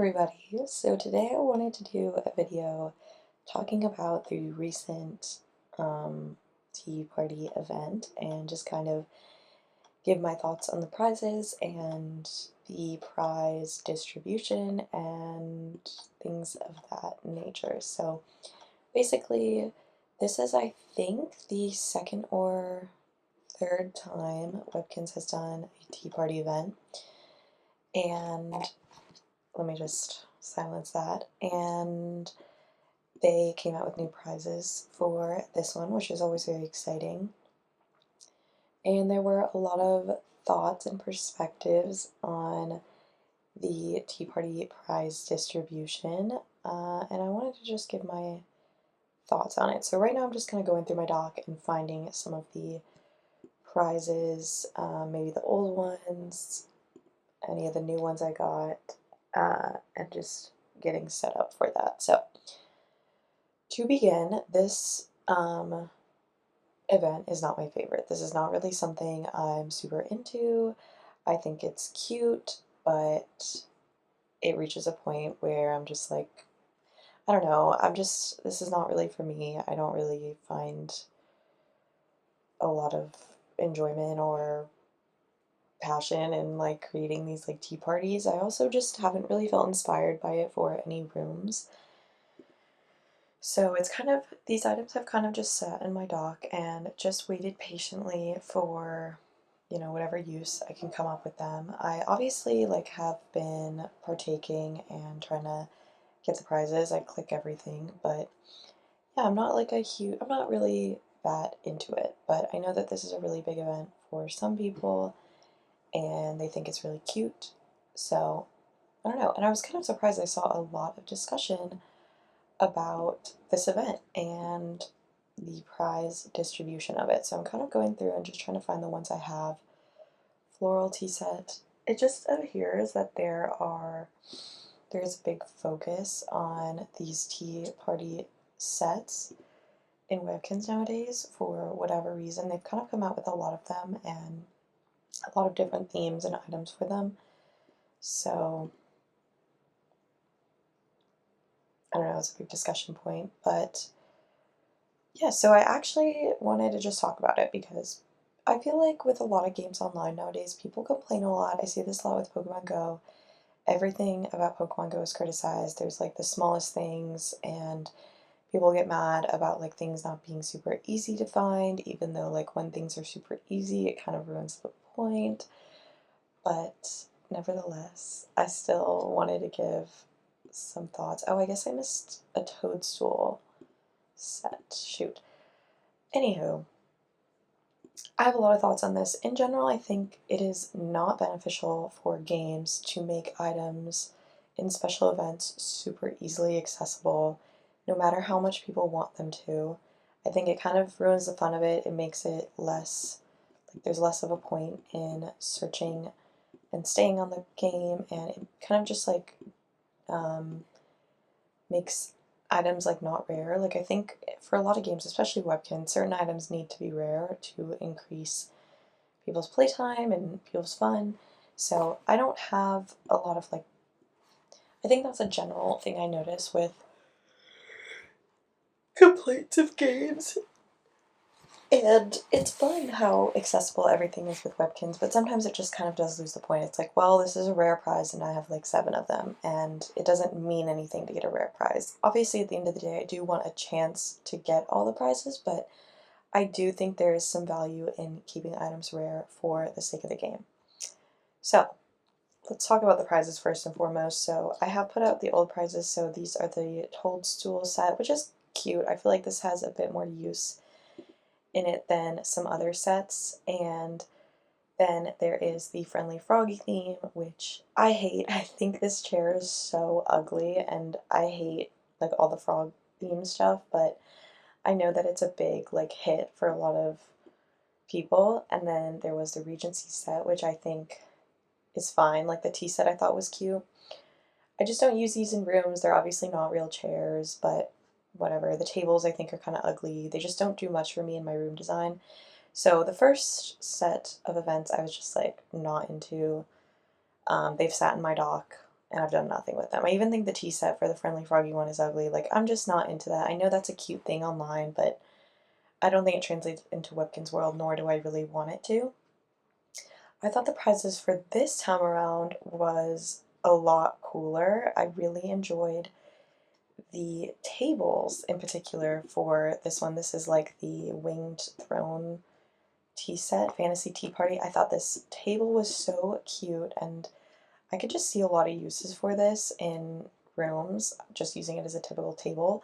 everybody! So today I wanted to do a video talking about the recent tea party event and just kind of give my thoughts on the prizes and the prize distribution and things of that nature. So basically, this is, I think, the second or third time Webkinz has done a tea party event, and let me just silence that. And they came out with new prizes for this one, which is always very exciting. And there were a lot of thoughts and perspectives on the Tea Party prize distribution, and I wanted to just give my thoughts on it. So right now I'm just kind of going through my doc and finding some of the prizes, maybe the old ones, any of the new ones I got, and just getting set up for that. So to begin, this event is not my favorite. This is not really something I'm super into. I think it's cute, but it reaches a point where I'm just like, I don't know, this is not really for me. I don't really find a lot of enjoyment or passion in like creating these like tea parties. I also just haven't really felt inspired by it for any rooms. So it's kind of, these items have kind of just sat in my dock and just waited patiently for, whatever use I can come up with them. I obviously like have been partaking and trying to get the prizes. I click everything, but yeah, I'm not like I'm not really that into it, but I know that this is a really big event for some people and they think it's really cute. So I don't know. And I was kind of surprised I saw a lot of discussion about this event and the prize distribution of it. So I'm kind of going through and just trying to find the ones I have. Floral tea set. It just appears that there's a big focus on these tea party sets in Webkinz nowadays for whatever reason. They've kind of come out with a lot of them and a lot of different themes and items for them. So I don't know, it's a big discussion point, but yeah, so I actually wanted to just talk about it because I feel like with a lot of games online nowadays, people complain a lot. I see this a lot with Pokemon Go. Everything about Pokemon Go is criticized. There's like the smallest things, and people get mad about like things not being super easy to find, even though like when things are super easy, it kind of ruins the point. But nevertheless, I still wanted to give some thoughts. Oh, I guess I missed a toadstool set. Shoot. Anywho, I have a lot of thoughts on this. In general, I think it is not beneficial for games to make items in special events super easily accessible, no matter how much people want them to. I think it kind of ruins the fun of it. It makes it less, like there's less of a point in searching and staying on the game, and it kind of just like makes items like not rare. Like I think for a lot of games, especially Webkinz, certain items need to be rare to increase people's playtime and people's fun. So I don't have a lot of like, I think that's a general thing I notice with complaints of games. And it's fun how accessible everything is with Webkinz, but sometimes it just kind of does lose the point. It's like, well, this is a rare prize and I have like 7 of them, and it doesn't mean anything to get a rare prize. Obviously, at the end of the day, I do want a chance to get all the prizes, but I do think there is some value in keeping items rare for the sake of the game. So, let's talk about the prizes first and foremost. So, I have put out the old prizes, so these are the Toadstool set, which is cute. I feel like this has a bit more use in it than some other sets, and then there is the Friendly Froggy theme, which I hate. I think this chair is so ugly, and I hate like all the frog theme stuff, but I know that it's a big like hit for a lot of people. And then there was the Regency set, which I think is fine. Like the tea set I thought was cute. I just don't use these in rooms. They're obviously not real chairs, but whatever. The tables I think are kind of ugly. They just don't do much for me in my room design. So the first set of events I was just like not into. They've sat in my dock and I've done nothing with them. I even think the tea set for the Friendly Froggy one is ugly. Like, I'm just not into that. I know that's a cute thing online, but I don't think it translates into Webkinz world, nor do I really want it to. I thought the prizes for this time around was a lot cooler. I really enjoyed the tables in particular for this one. This is like the Winged Throne tea set, Fantasy Tea Party. I thought this table was so cute, and I could just see a lot of uses for this in rooms, just using it as a typical table.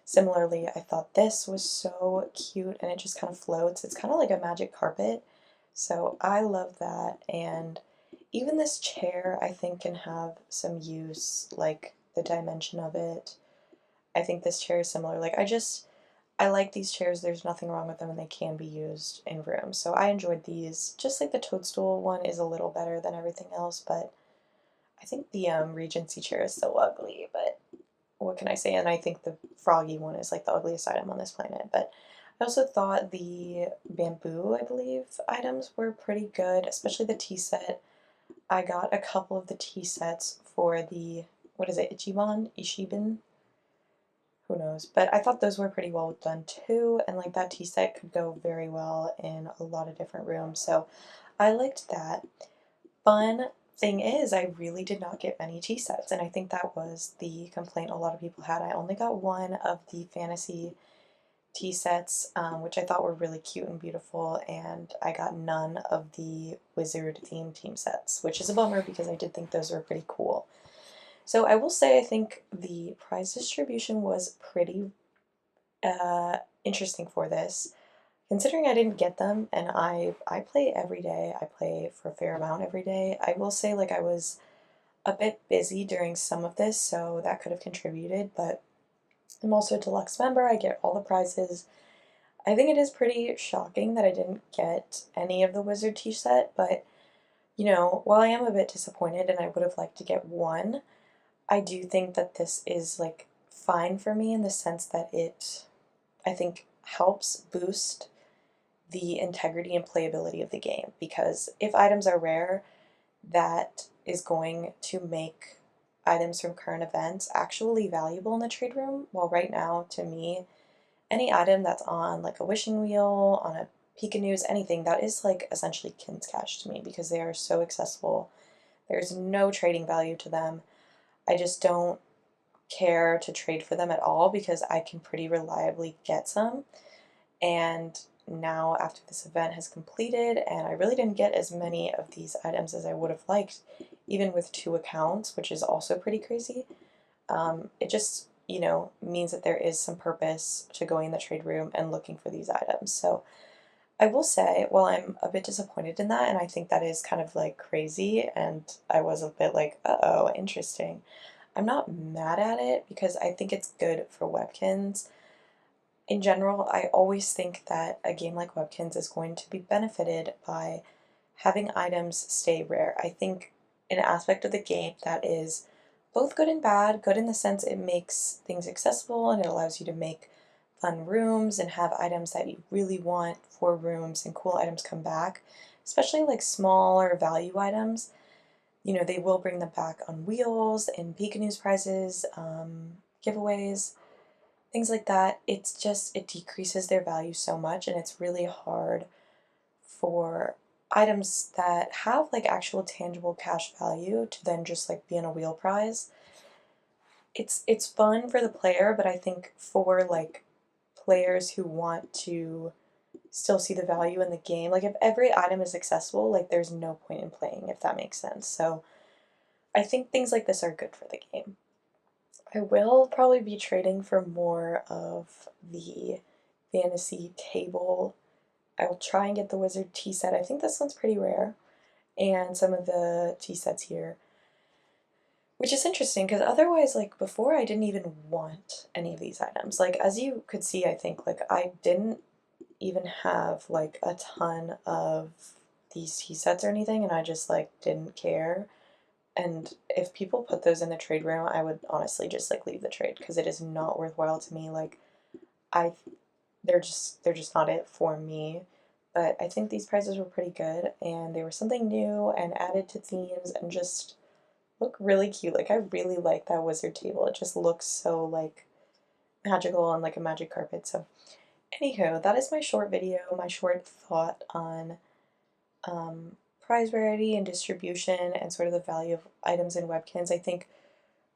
Similarly, I thought this was so cute, and it just kind of floats. It's kind of like a magic carpet, so I love that. And even this chair, I think, can have some use, like the dimension of it. I think this chair is similar. Like, I like these chairs. There's nothing wrong with them, and they can be used in rooms. So I enjoyed these. Just like the toadstool one is a little better than everything else, but I think the Regency chair is so ugly, but what can I say? And I think the froggy one is like the ugliest item on this planet. But I also thought the bamboo, I believe, items were pretty good, especially the tea set. I got a couple of the tea sets for the, what is it, Ichiban? Who knows? But I thought those were pretty well done too, and like that tea set could go very well in a lot of different rooms, so I liked that. Fun thing is, I really did not get many tea sets, and I think that was the complaint a lot of people had. I only got one of the fantasy tea sets, which I thought were really cute and beautiful, and I got none of the wizard themed team sets, which is a bummer because I did think those were pretty cool. So I will say I think the prize distribution was pretty interesting for this. Considering I didn't get them, and I play every day, I play for a fair amount every day, I will say like I was a bit busy during some of this, so that could have contributed, but I'm also a deluxe member, I get all the prizes. I think it is pretty shocking that I didn't get any of the wizard tea set, but you know, while I am a bit disappointed and I would have liked to get one, I do think that this is like fine for me in the sense that it, I think, helps boost the integrity and playability of the game, because if items are rare, that is going to make items from current events actually valuable in the trade room. While right now, to me, any item that's on like a wishing wheel, on a Pika News, anything, that is like essentially Kin's Cash to me because they are so accessible. There's no trading value to them. I just don't care to trade for them at all because I can pretty reliably get some. And now after this event has completed, and I really didn't get as many of these items as I would have liked, even with 2 accounts, which is also pretty crazy, it just, you know, means that there is some purpose to going in the trade room and looking for these items. So I will say, well, I'm a bit disappointed in that, and I think that is kind of like crazy, and I was a bit like, uh-oh, interesting. I'm not mad at it because I think it's good for Webkinz. In general, I always think that a game like Webkinz is going to be benefited by having items stay rare. I think an aspect of the game that is both good and bad, good in the sense it makes things accessible and it allows you to make fun rooms and have items that you really want for rooms and cool items come back, especially like smaller value items. You know, they will bring them back on wheels in Pika News prizes, giveaways, things like that. It's just, it decreases their value so much, and it's really hard for items that have like actual tangible cash value to then just like be in a wheel prize. It's fun for the player, but I think for like players who want to still see the value in the game, like if every item is accessible, like there's no point in playing, if that makes sense. So I think things like this are good for the game. I will probably be trading for more of the fantasy table. I will try and get the wizard tea set. I think this one's pretty rare, and some of the tea sets here, which is interesting because otherwise, like before, I didn't even want any of these items. Like as you could see, I think like I didn't even have like a ton of these tea sets or anything, and I just like didn't care. And if people put those in the trade room, I would honestly just like leave the trade because it is not worthwhile to me. Like I they're just not it for me. But I think these prizes were pretty good, and they were something new and added to themes and just look really cute. Like, I really like that wizard table. It just looks so, like, magical on, like, a magic carpet. So, anywho, that is my short video, my short thought on prize rarity and distribution and sort of the value of items in Webkinz. I think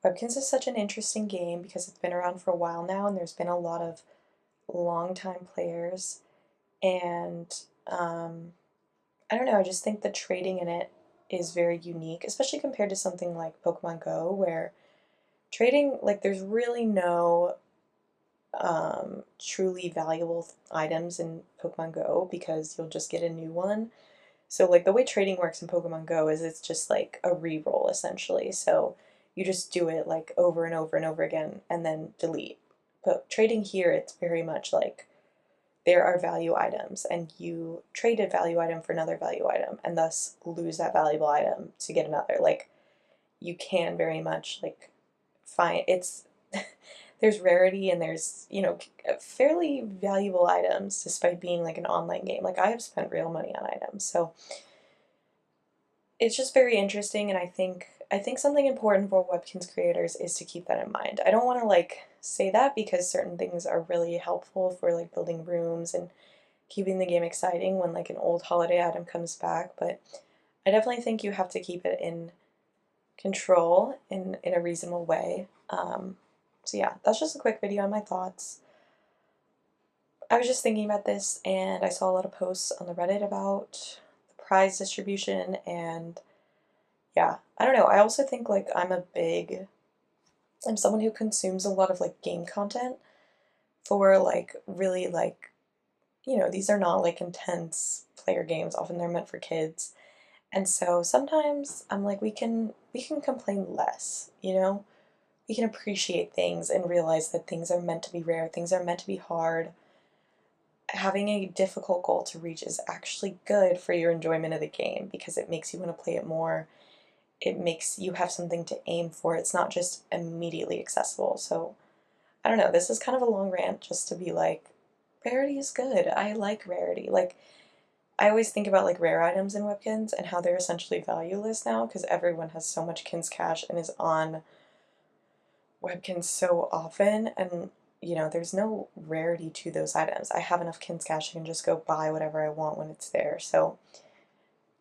Webkinz is such an interesting game because it's been around for a while now and there's been a lot of long-time players. And I don't know, I just think the trading in it is very unique, especially compared to something like Pokemon Go, where trading, like, there's really no truly valuable items in Pokemon Go because you'll just get a new one. So, like, the way trading works in Pokemon Go is it's just like a re-roll essentially. So you just do it like over and over and over again and then delete. But trading here, it's very much like there are value items and you trade a value item for another value item and thus lose that valuable item to get another. Like, you can very much like find it's there's rarity and there's, you know, fairly valuable items despite being like an online game. Like, I have spent real money on items. So it's just very interesting, and I think something important for Webkinz creators is to keep that in mind. I don't want to like say that because certain things are really helpful for like building rooms and keeping the game exciting when like an old holiday item comes back, but I definitely think you have to keep it in control in a reasonable way. So yeah, that's just a quick video on my thoughts. I was just thinking about this and I saw a lot of posts on the Reddit about the prize distribution, and yeah, I don't know. I also think like I'm someone who consumes a lot of like game content for like really like, you know, these are not like intense player games. Often they're meant for kids. And so sometimes I'm like we can complain less, you know? We can appreciate things and realize that things are meant to be rare, things are meant to be hard. Having a difficult goal to reach is actually good for your enjoyment of the game because it makes you want to play it more. It makes you have something to aim for. It's not just immediately accessible. So, I don't know, this is kind of a long rant just to be like, rarity is good. I like rarity. Like, I always think about like rare items in Webkinz and how they're essentially valueless now because everyone has so much Kinz Cash and is on Webkinz so often, and you know, there's no rarity to those items. I have enough Kinz Cash, I can just go buy whatever I want when it's there. So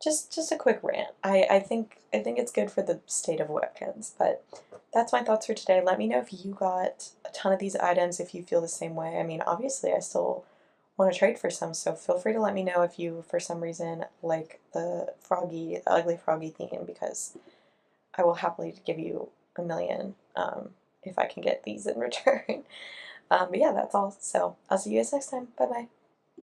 just a quick rant. I think it's good for the state of Webkinz, but that's my thoughts for today. Let me know if you got a ton of these items, if you feel the same way. I mean, obviously I still want to trade for some, so feel free to let me know if you, for some reason, like the ugly froggy theme, because I will happily give you a million if I can get these in return. But yeah, that's all. So I'll see you guys next time. Bye bye.